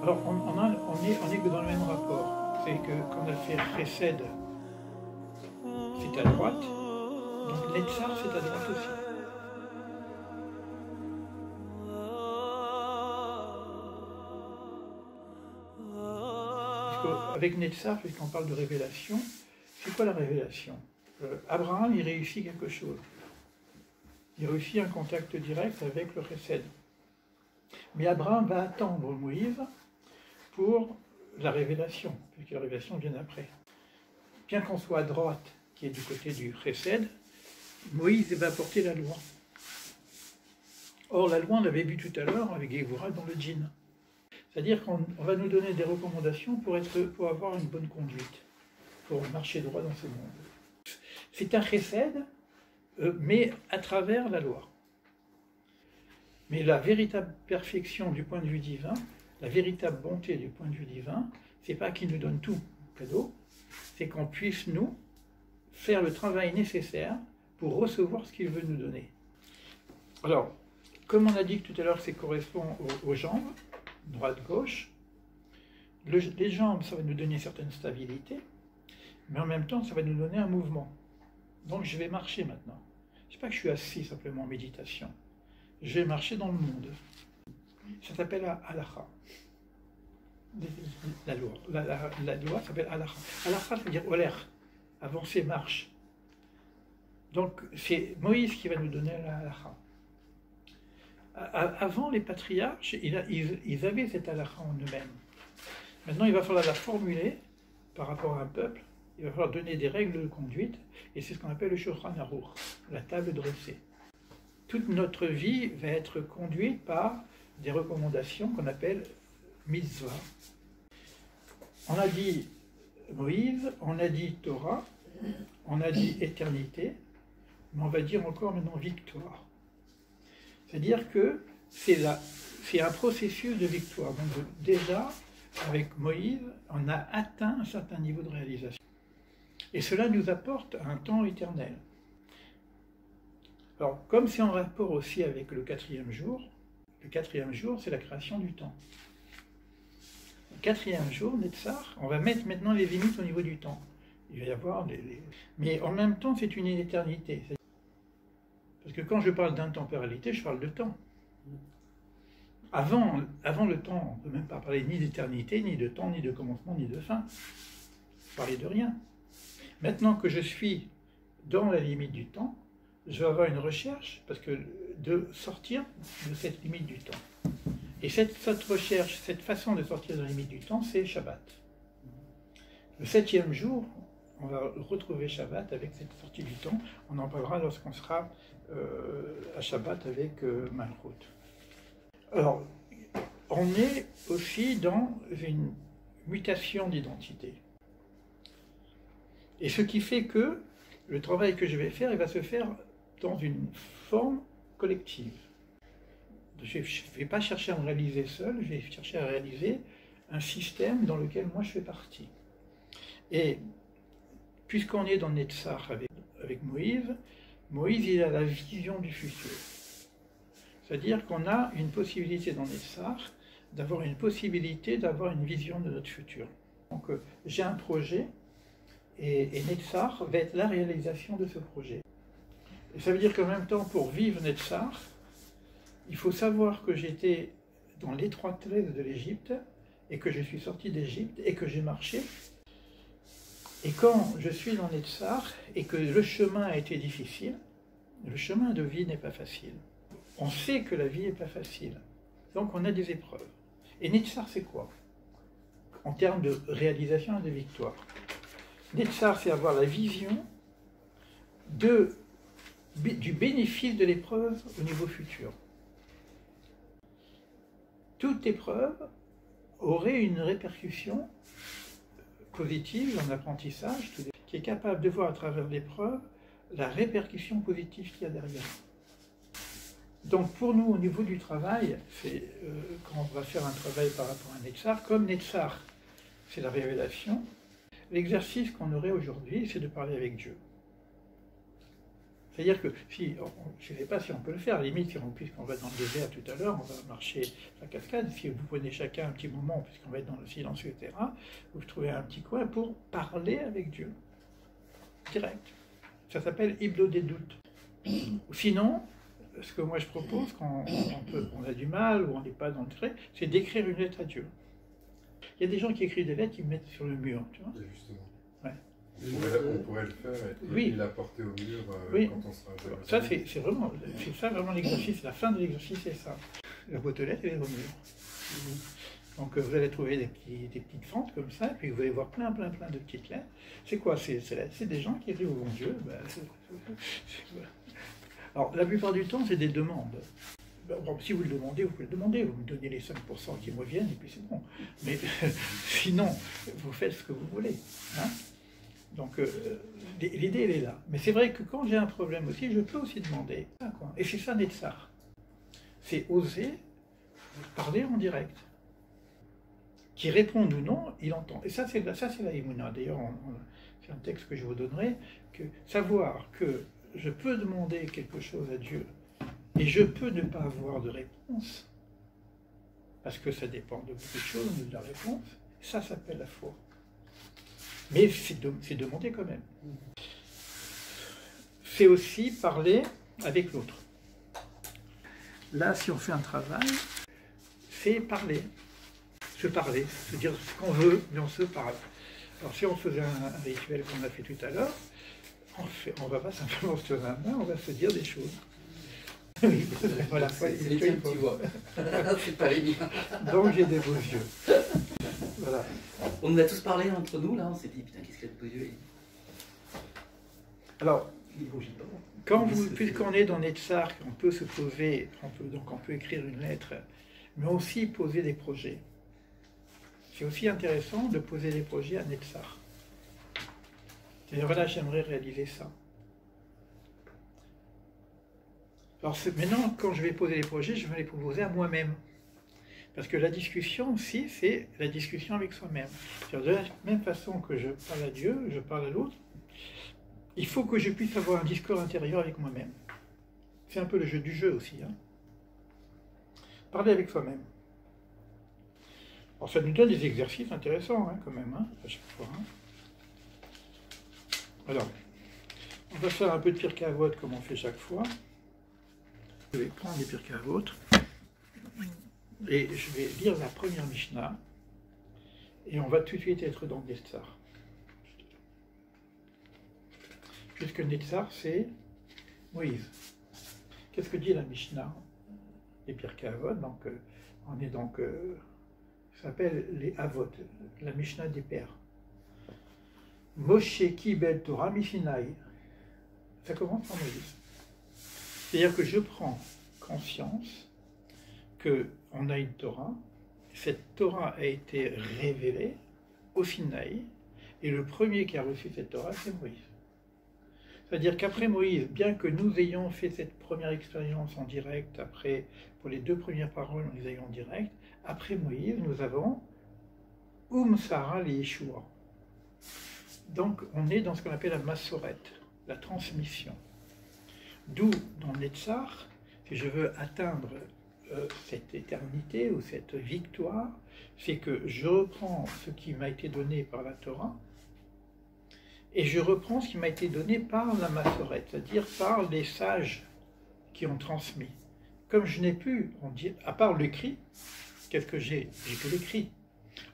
Alors, on est que dans le même rapport. C'est que quand on a fait Chesed, c'est à droite, donc Netzar, c'est à droite aussi. Avec Netzar, puisqu'on parle de révélation, c'est quoi la révélation? Abraham, il réussit quelque chose. Il réussit un contact direct avec le Chesed. Mais Abraham va attendre Moïse pour la révélation, puisque la révélation vient après. Bien qu'on soit à droite, qui est du côté du Chesed, Moïse va porter la loi. Or, la loi, on l'avait vu tout à l'heure avec Gévoura dans le djinn. C'est-à-dire qu'on va nous donner des recommandations pour avoir une bonne conduite, pour marcher droit dans ce monde. C'est un Chesed, mais à travers la loi. Mais la véritable perfection du point de vue divin, la véritable bonté du point de vue divin, c'est pas qu'il nous donne tout cadeau, c'est qu'on puisse, nous, faire le travail nécessaire pour recevoir ce qu'il veut nous donner. Alors, comme on a dit tout à l'heure, c'est correspond aux jambes, droite-gauche. Les jambes, ça va nous donner une certaine stabilité, mais en même temps, ça va nous donner un mouvement. Donc, je vais marcher maintenant. C'est pas que je suis assis simplement en méditation. Je vais marcher dans le monde. Ça s'appelle halakha. La loi. La loi s'appelle halakha. Halakha, ça veut dire oler, avancer, marche. Donc, c'est Moïse qui va nous donner la halakha. Avant, les patriarches, ils avaient cette halakha en eux-mêmes. Maintenant, il va falloir la formuler par rapport à un peuple. Il va falloir donner des règles de conduite, et c'est ce qu'on appelle le Shulchan Aruch, la table dressée. Toute notre vie va être conduite par des recommandations qu'on appelle mitzvah. On a dit Moïse, on a dit Torah, on a dit éternité, mais on va dire encore maintenant victoire. C'est-à-dire que c'est un processus de victoire. Donc déjà, avec Moïse, on a atteint un certain niveau de réalisation. Et cela nous apporte un temps éternel. Alors, comme c'est en rapport aussi avec le quatrième jour, c'est la création du temps. Le quatrième jour, Netzar, on va mettre maintenant les limites au niveau du temps. Il va y avoir Mais en même temps, c'est une éternité. Parce que quand je parle d'intemporalité, je parle de temps. Avant le temps, on ne peut même pas parler ni d'éternité, ni de temps, ni de commencement, ni de fin. Parler de rien. Maintenant que je suis dans la limite du temps, je vais avoir une recherche, parce que de sortir de cette limite du temps. Et cette recherche, cette façon de sortir de la limite du temps, c'est Shabbat. Le 7e jour, on va retrouver Shabbat avec cette sortie du temps. On en parlera lorsqu'on sera à Shabbat avec Malchut. Alors, on est aussi dans une mutation d'identité. Et ce qui fait que le travail que je vais faire, il va se faire dans une forme collective. Je ne vais pas chercher à me réaliser seul, je vais chercher à réaliser un système dans lequel moi je fais partie. Et puisqu'on est dans Netzar avec Moïse, Moïse il a la vision du futur. C'est-à-dire qu'on a une possibilité dans Netzar d'avoir une vision de notre futur. Donc j'ai un projet, et Netzar va être la réalisation de ce projet. Et ça veut dire qu'en même temps, pour vivre Netzar, il faut savoir que j'étais dans l'étroitesse de l'Égypte, et que je suis sorti d'Égypte, et que j'ai marché. Et quand je suis dans Netzar, et que le chemin a été difficile, le chemin de vie n'est pas facile. On sait que la vie n'est pas facile, donc on a des épreuves. Et Netzar, c'est quoi? En termes de réalisation et de victoire. Netzar, c'est avoir la vision du bénéfice de l'épreuve au niveau futur. Toute épreuve aurait une répercussion positive en apprentissage, qui est capable de voir à travers l'épreuve la répercussion positive qu'il y a derrière. Donc pour nous, au niveau du travail, quand on va faire un travail par rapport à Netzar, comme Netzar, c'est la révélation, l'exercice qu'on aurait aujourd'hui, c'est de parler avec Dieu. C'est-à-dire que, si, je ne sais pas si on peut le faire, à la limite, puisqu'on va dans le désert tout à l'heure, on va marcher la cascade, si vous prenez chacun un petit moment, puisqu'on va être dans le silence, etc., vous trouvez un petit coin pour parler avec Dieu, direct. Ça s'appelle Hebdo des doutes. Sinon, ce que moi je propose, quand on a du mal ou on n'est pas dans le trait, c'est d'écrire une lettre à Dieu. Il y a des gens qui écrivent des lettres, ils mettent sur le mur, tu vois. Justement. Ouais. On pourrait le faire et la porter au mur quand on sera jeune. Ça, c'est ça vraiment l'exercice. La fin de l'exercice, c'est ça. La boîte aux lettres, elle est au mur. Donc vous allez trouver des petites fentes comme ça, puis vous allez voir plein de petites lettres. C'est quoi ces lettres? C'est des gens qui écrivent au bon Dieu. Alors la plupart du temps, c'est des demandes. Bon, si vous le demandez, vous pouvez le demander, vous me donnez les 5% qui me reviennent, et puis c'est bon. Mais sinon, vous faites ce que vous voulez. Hein? Donc l'idée, elle est là. Mais c'est vrai que quand j'ai un problème aussi, je peux aussi demander. Et c'est ça, Netzar. C'est oser parler en direct. Qui réponde ou non, il entend. Et ça, c'est la Emouna. D'ailleurs, c'est un texte que je vous donnerai, que savoir que je peux demander quelque chose à Dieu, et je peux ne pas avoir de réponse, parce que ça dépend de beaucoup de choses, de la réponse, ça s'appelle la foi. Mais c'est demander quand même. C'est aussi parler avec l'autre. Là, si on fait un travail, c'est parler. Se parler, se dire ce qu'on veut, mais on se parle. Alors si on faisait un rituel qu'on a fait tout à l'heure, on ne va pas simplement se tenir la main, on va se dire des choses. Oui, voilà, c'est les tiens que tu vois. C'est pas les miens. Donc j'ai des beaux yeux. Voilà. On nous a tous parlé entre nous, là, on s'est dit, putain, qu'est-ce qu'il a de beaux yeux. Alors, puisqu'on est dans Netzar, on peut se poser, on peut écrire une lettre, mais aussi poser des projets. C'est aussi intéressant de poser des projets à Netzar. C'est-à-dire, là, j'aimerais réaliser ça. Alors maintenant, quand je vais poser les projets, je vais les proposer à moi-même. Parce que la discussion aussi, c'est la discussion avec soi-même. De la même façon que je parle à Dieu, je parle à l'autre, il faut que je puisse avoir un discours intérieur avec moi-même. C'est un peu le jeu du jeu aussi. Hein. Parler avec soi-même. Alors ça nous donne des exercices intéressants hein, quand même, hein, à chaque fois. Hein. Alors, on va faire un peu de Pirkei Avot comme on fait chaque fois. Je vais prendre les Pirkei Avot et je vais lire la première Mishnah et on va tout de suite être dans Netzar. Puisque Netzar, c'est Moïse. Qu'est-ce que dit la Mishnah des Pirkei Avot? Donc, on est donc... ça s'appelle les Avot, la Mishnah des pères. Moshe Kibel Torah Mishinai. Ça commence par Moïse. C'est-à-dire que je prends conscience qu'on a une Torah, cette Torah a été révélée au Sinaï, et le premier qui a reçu cette Torah, c'est Moïse. C'est-à-dire qu'après Moïse, bien que nous ayons fait cette première expérience en direct, après, pour les 2 premières paroles, nous les ayons en direct, après Moïse, nous avons Sarah les Yeshua. Donc, on est dans ce qu'on appelle la Massoret, la transmission. D'où, dans Netzar, si je veux atteindre cette éternité ou cette victoire, c'est que je reprends ce qui m'a été donné par la Torah et je reprends ce qui m'a été donné par la Massoret, c'est-à-dire par les sages qui ont transmis. Comme je n'ai plus, à part l'écrit, qu'est-ce que j'ai? J'ai que l'écrit.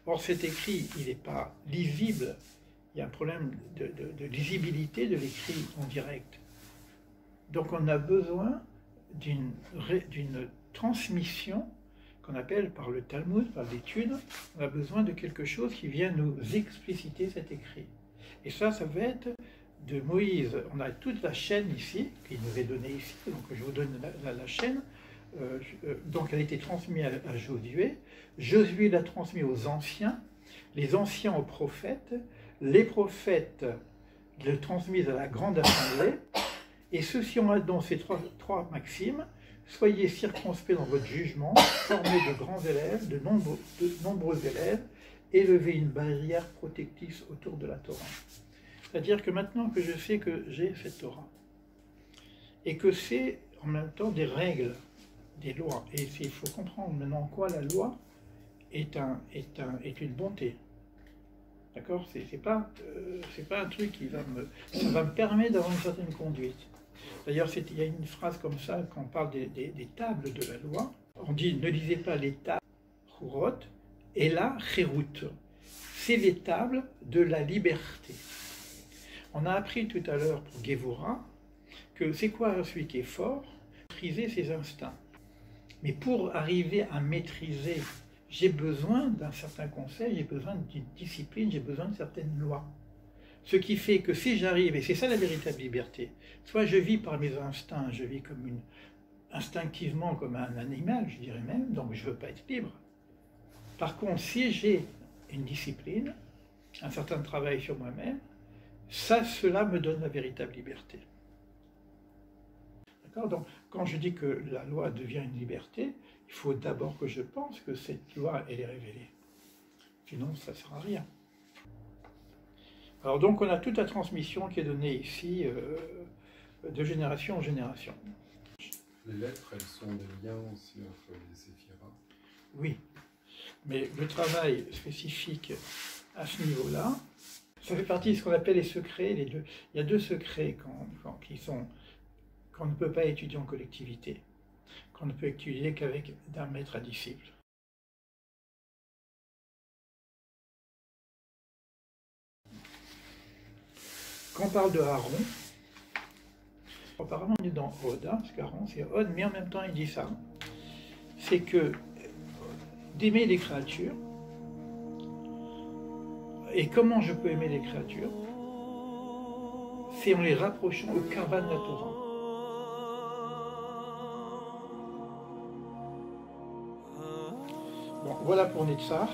Or, cet écrit, il n'est pas lisible. Il y a un problème de lisibilité de l'écrit en direct. Donc, on a besoin d'une transmission qu'on appelle par le Talmud, par l'étude. On a besoin de quelque chose qui vient nous expliciter cet écrit. Et ça va être de Moïse. On a toute la chaîne ici, qui nous est donnée ici. Donc, je vous donne la chaîne. Donc elle a été transmise à Josué, Josué l'a transmis aux anciens, les anciens aux prophètes, les prophètes le transmisent à la grande assemblée, et ceux-ci ont dans ces trois maximes: soyez circonspects dans votre jugement, formez de grands élèves, de nombreux élèves, élevez une barrière protectrice autour de la Torah. C'est-à-dire que maintenant que je sais que j'ai cette Torah, et que c'est en même temps des règles, des lois. Et il faut comprendre maintenant en quoi la loi est une bonté. D'accord? C'est pas un truc qui ça va me permettre d'avoir une certaine conduite. D'ailleurs, il y a une phrase comme ça quand on parle des tables de la loi. On dit ne lisez pas les tables, churot, et la chérout. C'est les tables de la liberté. On a appris tout à l'heure pour Gévora que c'est quoi celui qui est fort? Maîtriser ses instincts. Mais pour arriver à maîtriser, j'ai besoin d'un certain conseil, j'ai besoin d'une discipline, j'ai besoin de certaines lois. Ce qui fait que si j'arrive, et c'est ça la véritable liberté, soit je vis par mes instincts, je vis instinctivement comme un animal, je dirais même, donc je ne veux pas être libre. Par contre, si j'ai une discipline, un certain travail sur moi-même, cela me donne la véritable liberté. D'accord? Donc, quand je dis que la loi devient une liberté, il faut d'abord que je pense que cette loi, elle est révélée. Sinon, ça ne sert à rien. Alors donc, on a toute la transmission qui est donnée ici, de génération en génération. Les lettres, elles sont des liens aussi entre les séphiras. Oui, mais le travail spécifique à ce niveau-là, ça fait partie de ce qu'on appelle les secrets. Il y a deux secrets qu'on ne peut pas étudier en collectivité, qu'on ne peut étudier qu'avec d'un maître à disciple. Quand on parle de Aaron, apparemment on est dans Od, hein, parce qu'Aaron c'est Od, mais en même temps il dit ça, c'est que d'aimer les créatures, et comment je peux aimer les créatures? C'est en les rapprochant au Karban de la Torah. Bon, voilà pour Netzach.